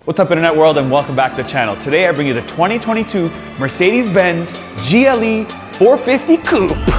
What's up, internet world, and welcome back to the channel. Today I bring you the 2022 Mercedes-Benz GLE 450 Coupe.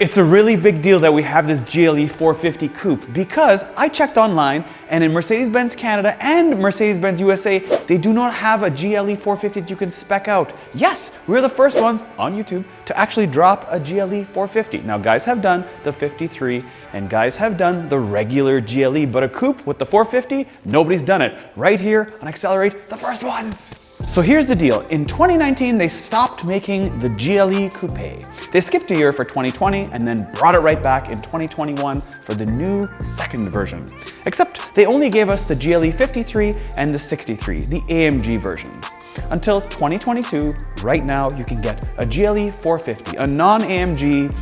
It's a really big deal that we have this GLE 450 Coupe because I checked online, and in Mercedes-Benz Canada and Mercedes-Benz USA, they do not have a GLE 450 that you can spec out. Yes, we're the first ones on YouTube to actually drop a GLE 450. Now, guys have done the 53 and guys have done the regular GLE, but a coupe with the 450, nobody's done it. Right here on Accelerate, the first ones. So here's the deal. In 2019, they stopped making the GLE Coupe. They skipped a year for 2020 and then brought it right back in 2021 for the new second version. Except they only gave us the GLE 53 and the 63, the AMG versions. Until 2022, right now you can get a GLE 450, a non-AMG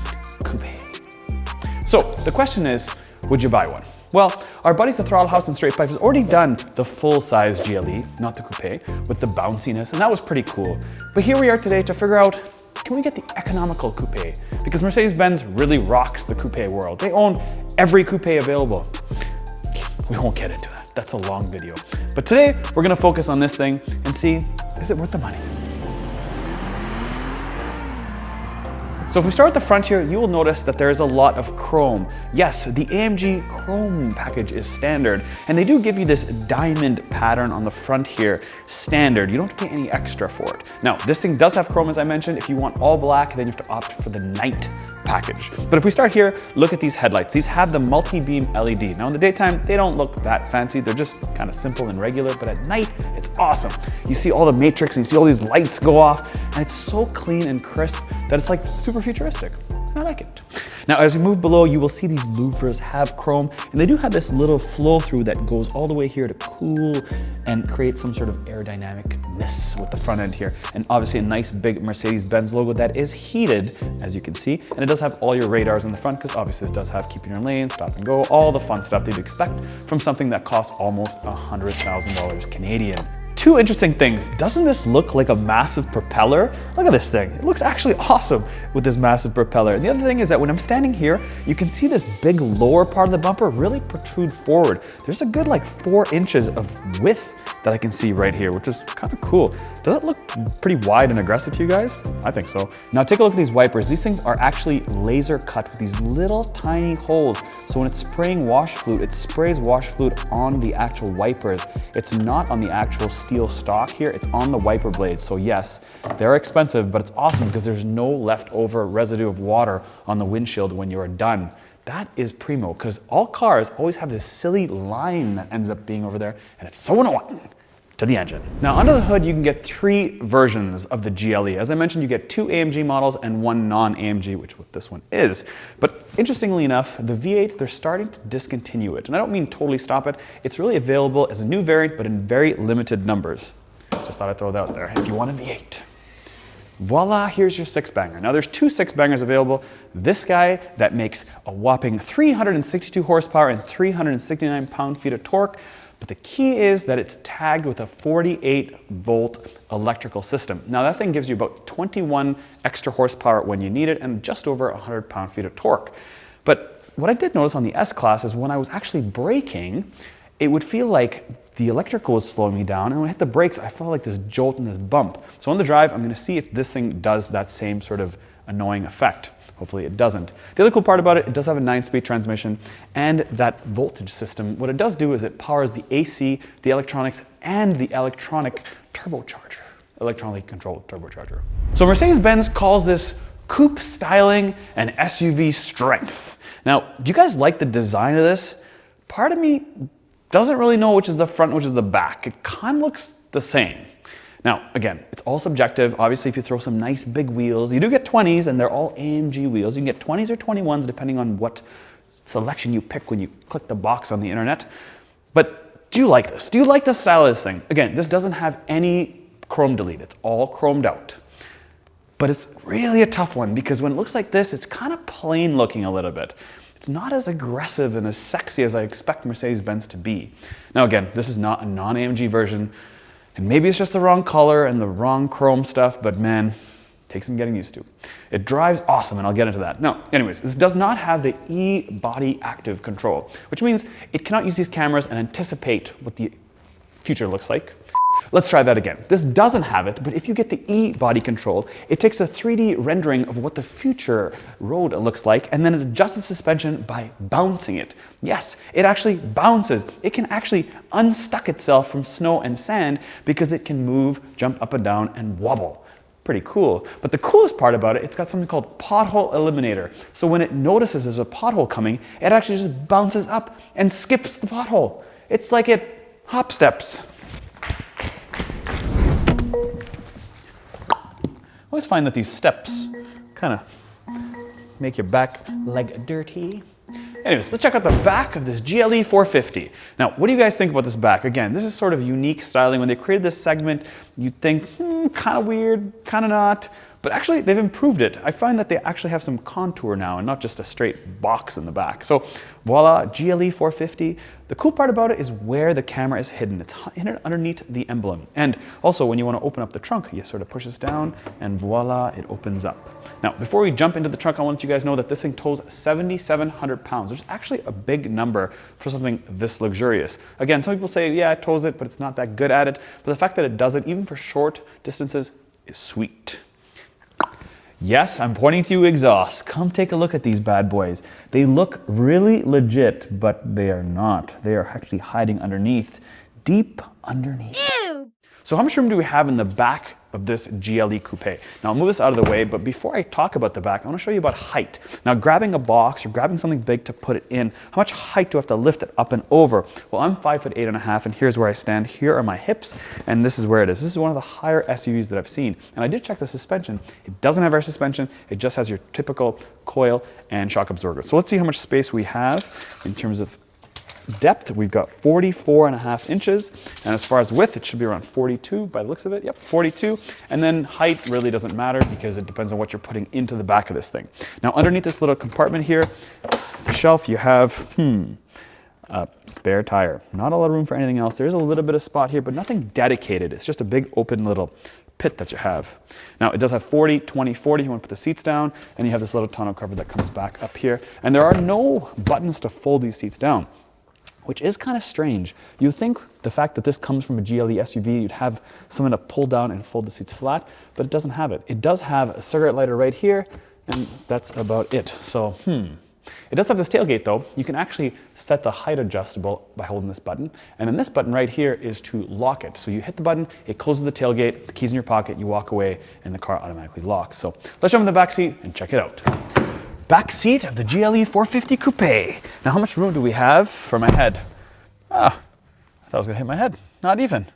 coupe. So the question is, would you buy one? Well, our buddies at Throttle House and Straight Pipes has already done the full-size GLE, not the coupe, with the bounciness, and that was pretty cool. But here we are today to figure out, can we get the economical coupe? Because Mercedes-Benz really rocks the coupe world. They own every coupe available. We won't get into that. That's a long video. But today, we're gonna focus on this thing and see, is it worth the money? So if we start at the front here, you will notice that there is a lot of chrome. Yes, the AMG chrome package is standard, and they do give you this diamond pattern on the front here, standard. You don't pay any extra for it. Now, this thing does have chrome, as I mentioned. If you want all black, then you have to opt for the night package. But if we start here, look at these headlights. These have the multi-beam LED. Now in the daytime, they don't look that fancy. They're just kind of simple and regular, but at night, it's awesome. You see all the matrix and you see all these lights go off, and it's so clean and crisp that it's like super futuristic. I like it. Now, as we move below, you will see these louvers have chrome, and they do have this little flow through that goes all the way here to cool and create some sort of aerodynamicness with the front end here. And obviously a nice big Mercedes-Benz logo that is heated, as you can see. And it does have all your radars in the front, because obviously this does have keep in your lane, stop and go, all the fun stuff that you'd expect from something that costs almost $100,000 Canadian. Two interesting things. Doesn't this look like a massive propeller? Look at this thing. It looks actually awesome with this massive propeller. And the other thing is that when I'm standing here, you can see this big lower part of the bumper really protrude forward. There's a good like 4 inches of width that I can see right here, which is kind of cool. Does it look pretty wide and aggressive to you guys? I think so. Now take a look at these wipers. These things are actually laser cut with these little tiny holes. So when it's spraying wash fluid, it sprays wash fluid on the actual wipers. It's not on the actual steel stock here, it's on the wiper blades. So yes, they're expensive, but it's awesome because there's no leftover residue of water on the windshield when you're done. That is primo, because all cars always have this silly line that ends up being over there, and it's so annoying to the engine. Now under the hood, you can get 3 versions of the GLE. As I mentioned, you get 2 AMG models and 1 non-AMG, which what this one is. But interestingly enough, the V8, they're starting to discontinue it. And I don't mean totally stop it. It's really available as a new variant, but in very limited numbers. Just thought I'd throw that out there if you want a V8. Voila, here's your 6-banger. Now there's 2 6-bangers available. This guy that makes a whopping 362 horsepower and 369 pound-feet of torque. But the key is that it's tagged with a 48-volt electrical system. Now that thing gives you about 21 extra horsepower when you need it and just over 100 pound-feet of torque. But what I did notice on the S-Class is when I was actually braking, it would feel like the electrical was slowing me down, and when I hit the brakes, I felt like this jolt and this bump. So on the drive, I'm gonna see if this thing does that same sort of annoying effect. Hopefully it doesn't. The other cool part about it, it does have a 9-speed transmission, and that voltage system, what it does do is it powers the AC, the electronics, and the electronic turbocharger, electronically controlled turbocharger. So Mercedes-Benz calls this coupe styling and SUV strength. Now, do you guys like the design of this? Part of me doesn't really know which is the front, which is the back. It kind of looks the same. Now, again, it's all subjective. Obviously, if you throw some nice big wheels, you do get 20s, and they're all AMG wheels. You can get 20s or 21s depending on what selection you pick when you click the box on the internet. But do you like this? Do you like the style of this thing? Again, this doesn't have any chrome delete. It's all chromed out. But it's really a tough one because when it looks like this, it's kind of plain looking a little bit. It's not as aggressive and as sexy as I expect Mercedes-Benz to be. Now again, this is not a non-AMG version, and maybe it's just the wrong color and the wrong chrome stuff, but man, takes some getting used to. It drives awesome, and I'll get into that. No, anyways, this does not have the e-body active control, which means it cannot use these cameras and anticipate what the future looks like. Let's try that again. This doesn't have it, but if you get the e-body control, it takes a 3D rendering of what the future road looks like, and then it adjusts the suspension by bouncing it. Yes, it actually bounces. It can actually unstuck itself from snow and sand because it can move, jump up and down, and wobble. Pretty cool. But the coolest part about it, it's got something called pothole eliminator. So when it notices there's a pothole coming, it actually just bounces up and skips the pothole. It's like it hop steps. I always find that these steps kind of make your back leg dirty. Anyways, let's check out the back of this GLE 450. Now, what do you guys think about this back? Again, this is sort of unique styling. When they created this segment, you'd think, kind of weird, kind of not. But actually, they've improved it. I find that they actually have some contour now and not just a straight box in the back. So voila, GLE 450. The cool part about it is where the camera is hidden. It's hidden underneath the emblem. And also, when you want to open up the trunk, you sort of push this down and voila, it opens up. Now, before we jump into the trunk, I want you guys to know that this thing tows 7,700 pounds. There's actually a big number for something this luxurious. Again, some people say, yeah, it tows it, but it's not that good at it. But the fact that it does it, even for short distances, is sweet. Yes, I'm pointing to you, exhaust. Come take a look at these bad boys. They look really legit, but they are not. They are actually hiding underneath, deep underneath. Ew. So how much room do we have in the back of this GLE Coupe? Now I'll move this out of the way, but before I talk about the back, I want to show you about height. Now grabbing a box or grabbing something big to put it in, how much height do I have to lift it up and over? Well, I'm 5'8.5", and here's where I stand. Here are my hips, and this is where it is. This is one of the higher SUVs that I've seen. And I did check the suspension. It doesn't have air suspension. It just has your typical coil and shock absorber. So let's see how much space we have in terms of depth. We've got 44.5 inches, and as far as width, it should be around 42 by the looks of it. Yep, 42. And then height really doesn't matter because it depends on what you're putting into the back of this thing. Now underneath this little compartment here, the shelf, you have a spare tire. Not a lot of room for anything else. There's a little bit of spot here, but nothing dedicated. It's just a big open little pit that you have. Now it does have 40, 20, 40. You want to put the seats down, and you have this little tonneau cover that comes back up here. And there are no buttons to fold these seats down, which is kind of strange. You'd think the fact that this comes from a GLE SUV, you'd have someone to pull down and fold the seats flat, but it doesn't have it. It does have a cigarette lighter right here, and that's about it. So, It does have this tailgate though. You can actually set the height adjustable by holding this button. And then this button right here is to lock it. So you hit the button, it closes the tailgate, the keys in your pocket, you walk away, and the car automatically locks. So let's jump in the back seat and check it out. Back seat of the GLE 450 Coupe. Now, how much room do we have for my head? I thought I was gonna hit my head. Not even. How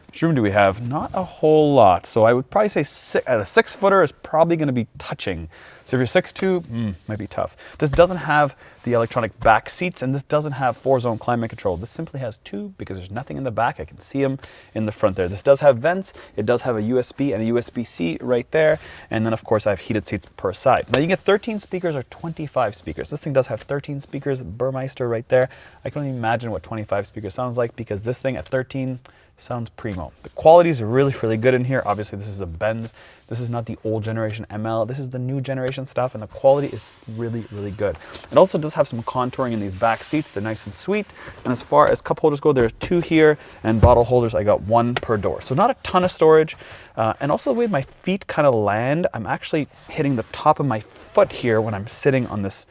much room do we have? Not a whole lot. So I would probably say a 6-footer is probably gonna be touching. So if you're 6'2", might be tough. This doesn't have the electronic back seats, and this doesn't have 4-zone climate control. This simply has 2 because there's nothing in the back. I can see them in the front there. This does have vents. It does have a USB and a USB-C right there. And then of course I have heated seats per side. Now you get 13 speakers or 25 speakers. This thing does have 13 speakers, Burmeister right there. I can only imagine what 25 speakers sounds like because this thing at 13 sounds primo. The quality is really, really good in here. Obviously, this is a Benz. This is not the old generation ML. This is the new generation stuff, and the quality is really, really good. It also does have some contouring in these back seats. They're nice and sweet. And as far as cup holders go, there's 2 here, and bottle holders, I got 1 per door. So not a ton of storage. And also the way my feet kind of land, I'm actually hitting the top of my foot here when I'm sitting on this.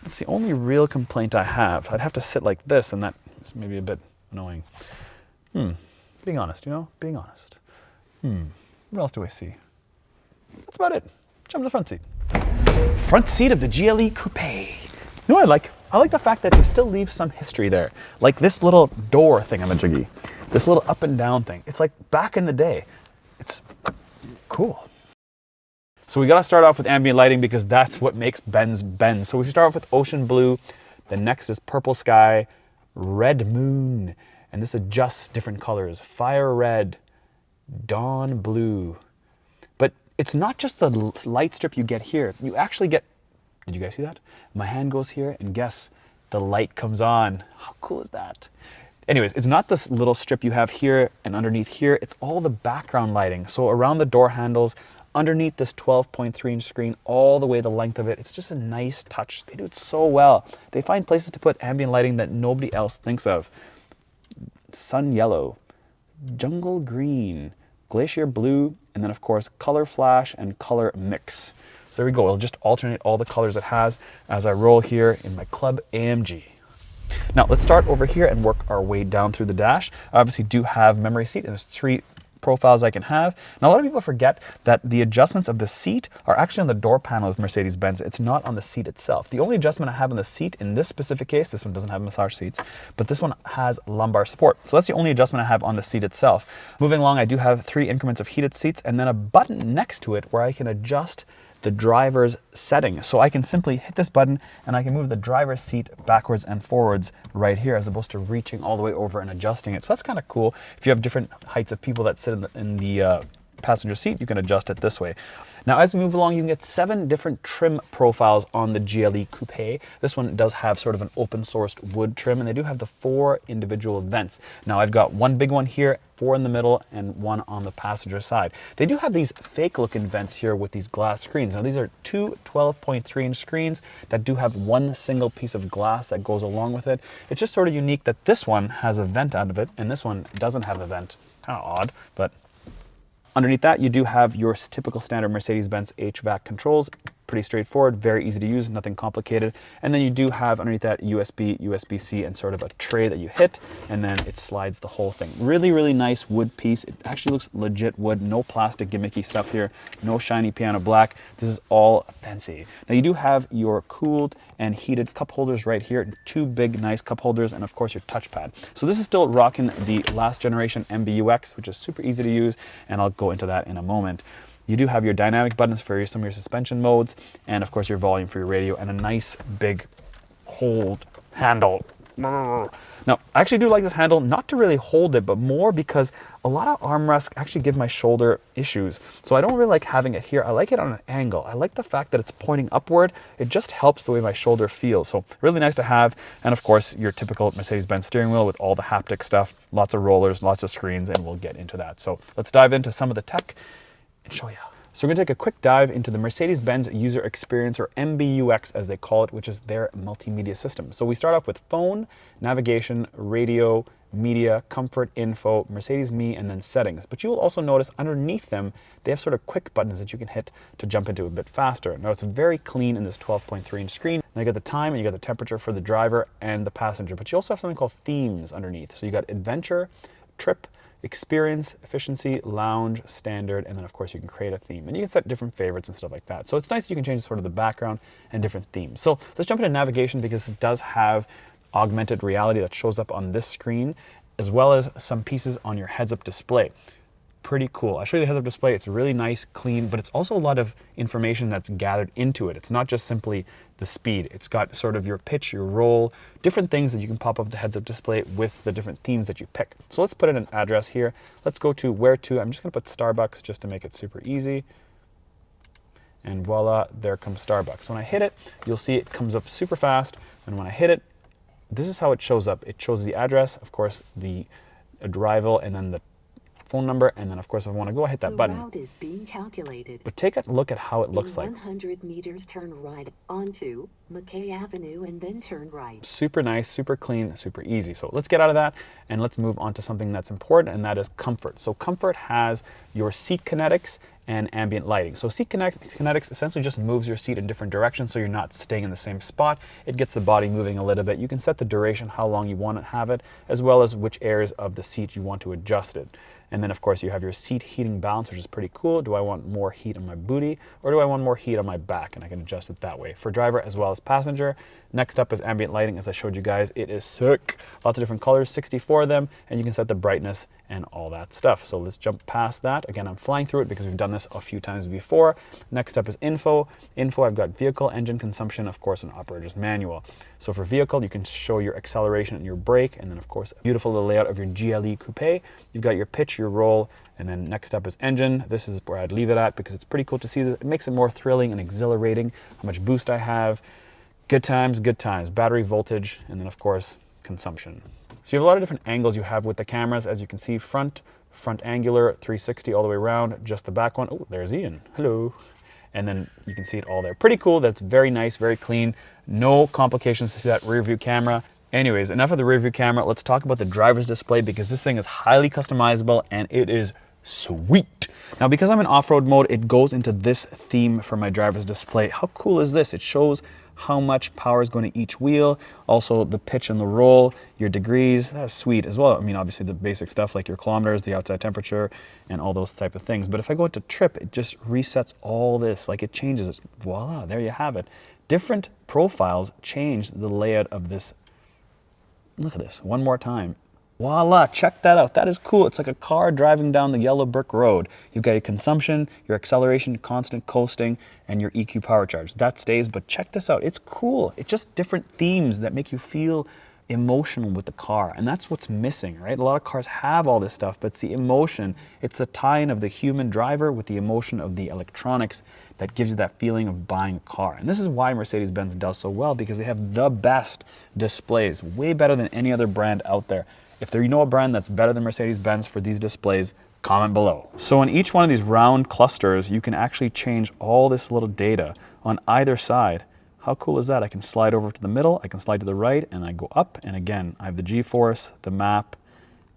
That's the only real complaint I have. I'd have to sit like this, and that is maybe a bit annoying. Being honest, you know? Being honest. What else do I see? That's about it. Jump to the front seat. Front seat of the GLE Coupe. You know what I like? I like the fact that they still leave some history there. Like this little door thingamajiggy. This little up and down thing. It's like back in the day. It's cool. So we gotta start off with ambient lighting because that's what makes Benz Benz. So we start off with ocean blue, the next is purple sky, red moon, and this adjusts different colors, fire red, dawn blue. But it's not just the light strip you get here. You actually get, did you guys see that? My hand goes here and guess, the light comes on. How cool is that? Anyways, it's not this little strip you have here and underneath here, it's all the background lighting. So around the door handles, underneath this 12.3-inch screen, all the way the length of it, it's just a nice touch. They do it so well. They find places to put ambient lighting that nobody else thinks of. Sun yellow, jungle green, glacier blue, and then of course color flash and color mix. So there we go, it'll just alternate all the colors it has as I roll here in my Club AMG. Now let's start over here and work our way down through the dash. I obviously do have memory seat, and there's 3 profiles I can have. Now a lot of people forget that the adjustments of the seat are actually on the door panel of Mercedes-Benz. It's not on the seat itself. The only adjustment I have on the seat in this specific case, this one doesn't have massage seats, but this one has lumbar support. So that's the only adjustment I have on the seat itself. Moving along, I do have 3 increments of heated seats and then a button next to it where I can adjust the driver's settings. So I can simply hit this button and I can move the driver's seat backwards and forwards right here as opposed to reaching all the way over and adjusting it. So that's kind of cool. If you have different heights of people that sit in the passenger seat, you can adjust it this way. Now, as we move along, you can get 7 different trim profiles on the GLE Coupe. This one does have sort of an open sourced wood trim, and they do have the 4 individual vents. Now, I've got 1 big one here, 4 in the middle, and 1 on the passenger side. They do have these fake looking vents here with these glass screens. Now, these are 2 12.3-inch screens that do have 1 single piece of glass that goes along with it. It's just sort of unique that this one has a vent out of it, and this one doesn't have a vent. Kind of odd, but underneath that, you do have your typical standard Mercedes-Benz HVAC controls. Pretty straightforward, very easy to use, nothing complicated. And then you do have underneath that USB, USB-C, and sort of a tray that you hit, and then it slides the whole thing. Really, really nice wood piece. It actually looks legit wood, no plastic gimmicky stuff here, no shiny piano black. This is all fancy. Now you do have your cooled and heated cup holders right here, 2 big nice cup holders, and of course your touchpad. So this is still rocking the last generation MBUX, which is super easy to use, and I'll go into that in a moment. You do have your dynamic buttons for some of your suspension modes, and of course your volume for your radio, and a nice big hold handle. Now, I actually do like this handle, not to really hold it, but more because a lot of armrests actually give my shoulder issues. So I don't really like having it here. I like it on an angle. I like the fact that it's pointing upward. It just helps the way my shoulder feels. So really nice to have. And of course, your typical Mercedes-Benz steering wheel with all the haptic stuff, lots of rollers, lots of screens, and we'll get into that. So let's dive into some of the tech and show you. So we're going to take a quick dive into the Mercedes-Benz User Experience, or MBUX as they call it, which is their multimedia system. So we start off with phone, navigation, radio, media, comfort, info, Mercedes Me, and then settings. But you will also notice underneath them, they have sort of quick buttons that you can hit to jump into a bit faster. Now it's very clean in this 12.3-inch screen. Now you got the time and you got the temperature for the driver and the passenger, but you also have something called themes underneath. So you got adventure, trip, experience, efficiency, lounge, standard, and then of course you can create a theme. And you can set different favorites and stuff like that. So it's nice that you can change sort of the background and different themes. So let's jump into navigation because it does have augmented reality that shows up on this screen, as well as some pieces on your heads-up display. Pretty cool. I'll show you the heads-up display. It's really nice, clean, but it's also a lot of information that's gathered into it. It's not just simply the speed. It's got sort of your pitch, your roll, different things that you can pop up the heads-up display with the different themes that you pick. So let's put in an address here. Let's go to where to. I'm just going to put Starbucks just to make it super easy. And voila, there comes Starbucks. When I hit it, you'll see it comes up super fast. And when I hit it, this is how it shows up. It shows the address, of course, the arrival, and then the phone number, and then of course if I want to go, I hit that button. The route is being calculated. But take a look at how it looks like. 100 meters, turn right onto McKay Avenue and then turn right. Super nice, super clean, super easy. So let's get out of that and let's move on to something that's important, and that is comfort. So comfort has your seat kinetics and ambient lighting. So seat kinetics essentially just moves your seat in different directions so you're not staying in the same spot. It gets the body moving a little bit. You can set the duration, how long you want to have it, as well as which areas of the seat you want to adjust it. And then of course you have your seat heating balance, which is pretty cool. Do I want more heat on my booty or do I want more heat on my back? And I can adjust it that way for driver as well as passenger. Next up is ambient lighting. As I showed you guys, it is sick. Lots of different colors, 64 of them, and you can set the brightness and all that stuff. So let's jump past that. Again, I'm flying through it because we've done this a few times before. Next up is info. Info, I've got vehicle, engine consumption, of course, an operator's manual. So for vehicle, you can show your acceleration and your brake, and then of course, beautiful little layout of your GLE Coupe. You've got your pitch, your roll, and then next up is engine. This is where I'd leave it at because it's pretty cool to see this. It makes it more thrilling and exhilarating, how much boost I have. Good times, battery voltage, and then of course, consumption. So you have a lot of different angles you have with the cameras. As you can see, front angular, 360 all the way around, just the back one. Oh, there's Ian, hello. And then you can see it all there. Pretty cool, that's very nice, very clean. No complications to see that rear view camera. Anyways, enough of the rear view camera. Let's talk about the driver's display because this thing is highly customizable and it is sweet. Now, because I'm in off-road mode, it goes into this theme for my driver's display. How cool is this? It shows how much power is going to each wheel, also the pitch and the roll, your degrees. That's sweet as well. I mean, obviously the basic stuff like your kilometers, the outside temperature, and all those type of things. But if I go into trip, it just resets all this, like it changes it. Voila, there you have it. Different profiles change the layout of this. Look at this, one more time. Voila, check that out. That is cool. It's like a car driving down the yellow brick road. You've got your consumption, your acceleration, constant coasting, and your EQ power charge. That stays, but check this out. It's cool. It's just different themes that make you feel emotional with the car. And that's what's missing, right? A lot of cars have all this stuff, but it's the emotion. It's the tie-in of the human driver with the emotion of the electronics that gives you that feeling of buying a car. And this is why Mercedes-Benz does so well, because they have the best displays, way better than any other brand out there. If there you know a brand that's better than Mercedes-Benz for these displays, comment below. So in each one of these round clusters, you can actually change all this little data on either side. How cool is that? I can slide over to the middle, I can slide to the right, and I go up. And again, I have the G-force, the map,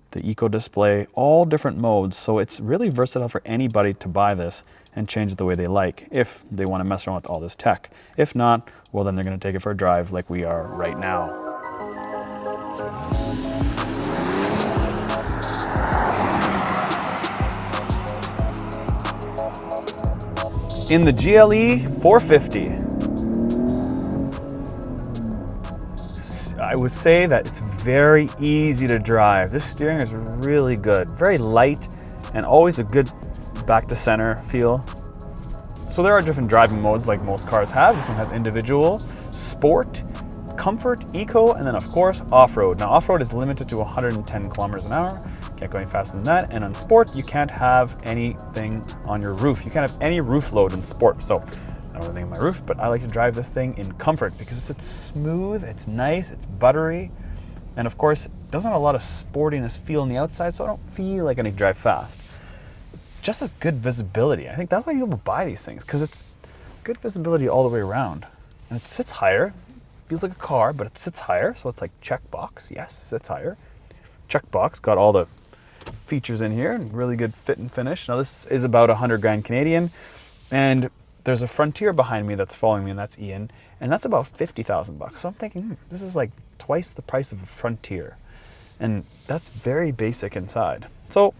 the eco display, all different modes. So it's really versatile for anybody to buy this and change it the way they like, if they want to mess around with all this tech. If not, well, then they're going to take it for a drive like we are right now. In the GLE 450, I would say that it's very easy to drive. This steering is really good, very light, and always a good back to center feel. So there are different driving modes like most cars have. This one has individual, sport, comfort, eco, and then of course off-road. Now off-road is limited to 110 kilometers an hour. Can't go any faster than that. And on sport, you can't have anything on your roof. You can't have any roof load in sport. So I don't have anything on my roof, but I like to drive this thing in comfort because it's smooth, it's nice, it's buttery. And of course, it doesn't have a lot of sportiness feel on the outside, so I don't feel like I need to drive fast. Just as good visibility. I think that's why people buy these things, because it's good visibility all the way around. And it sits higher. Feels like a car, but it sits higher. So it's like checkbox. Yes, sits higher. Checkbox, got all the features in here, and really good fit and finish. Now this is about 100 grand Canadian, and there's a Frontier behind me that's following me, and that's Ian, and that's about 50,000 bucks. So I'm thinking, this is like twice the price of a Frontier, and that's very basic inside. So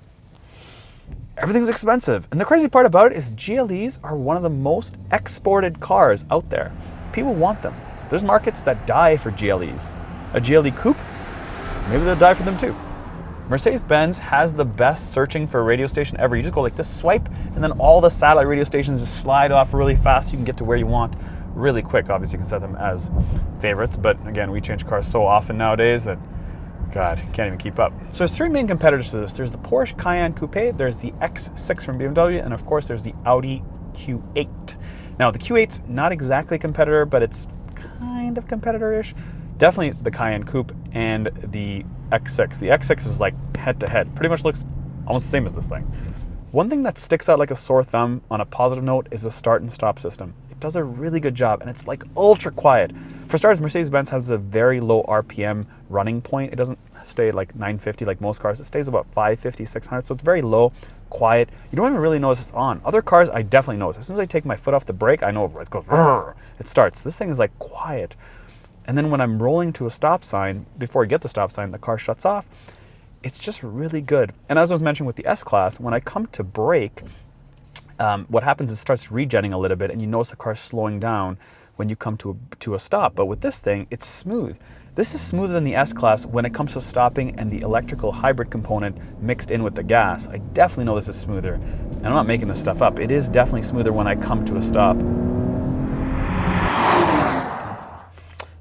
everything's expensive, and the crazy part about it is GLEs are one of the most exported cars out there. People want them. There's markets that die for GLEs. A GLE Coupe, maybe they'll die for them too. Mercedes-Benz has the best searching for a radio station ever. You just go like this, swipe, and then all the satellite radio stations just slide off really fast. You can get to where you want really quick. Obviously, you can set them as favorites, but again, we change cars so often nowadays that, God, can't even keep up. So there's three main competitors to this. There's the Porsche Cayenne Coupe, there's the X6 from BMW, and of course, there's the Audi Q8. Now, the Q8's not exactly a competitor, but it's kind of competitor-ish. Definitely the Cayenne Coupe and the X6. The X6 is like head-to-head. Pretty much looks almost the same as this thing. One thing that sticks out like a sore thumb on a positive note is the start and stop system. It does a really good job, and it's like ultra quiet. For starters, Mercedes-Benz has a very low RPM running point. It doesn't stay at like 950 like most cars. It stays about 550, 600, so it's very low, quiet. You don't even really notice it's on. Other cars, I definitely notice. As soon as I take my foot off the brake, I know it goes, it starts. This thing is like quiet. And then when I'm rolling to a stop sign, before I get the stop sign, the car shuts off. It's just really good. And as I was mentioning with the S-Class, when I come to brake, what happens is it starts regenning a little bit, and you notice the car slowing down when you come to a stop. But with this thing, it's smooth. This is smoother than the S-Class when it comes to stopping and the electrical hybrid component mixed in with the gas. I definitely know this is smoother. And I'm not making this stuff up. It is definitely smoother when I come to a stop.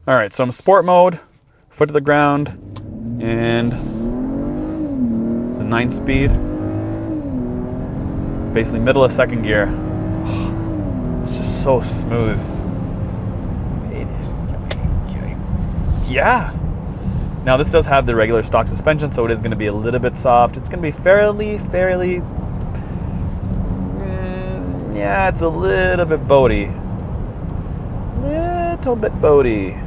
All right, so I'm sport mode, foot to the ground, and the 9-speed. Basically middle of second gear. It's just so smooth. It is, yeah. Now this does have the regular stock suspension, so it is gonna be a little bit soft. It's gonna be fairly, yeah, it's a little bit boaty. Little bit boaty.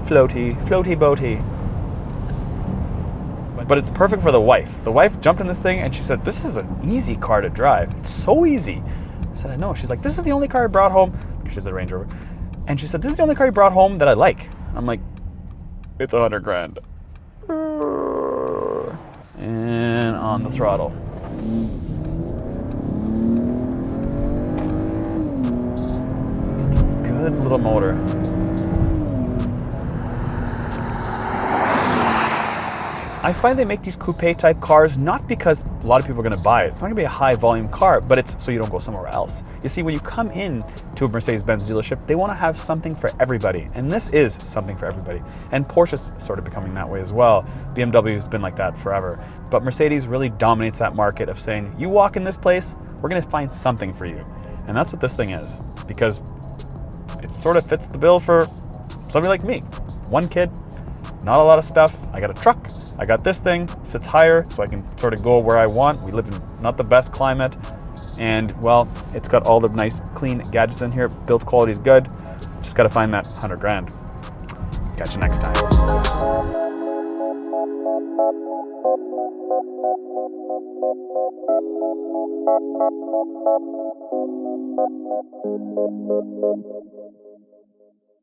Floaty, boaty. But it's perfect for the wife. The wife jumped in this thing and she said, this is an easy car to drive. It's so easy. I said, I know. She's like, this is the only car I brought home. She's a Range Rover. And she said, this is the only car I brought home that I like. I'm like, it's $100,000. And on the throttle. Good little motor. I find they make these coupe type cars not because a lot of people are going to buy it. It's not going to be a high volume car, but it's so you don't go somewhere else. You see, when you come in to a Mercedes-Benz dealership, they want to have something for everybody. And this is something for everybody. And Porsche's sort of becoming that way as well. BMW has been like that forever. But Mercedes really dominates that market of saying, you walk in this place, we're going to find something for you. And that's what this thing is, because it sort of fits the bill for somebody like me. One kid, not a lot of stuff. I got a truck. I got this thing, sits higher, so I can sort of go where I want. We live in not the best climate. And, well, it's got all the nice, clean gadgets in here. Build quality is good. Just got to find that $100,000. Catch you next time.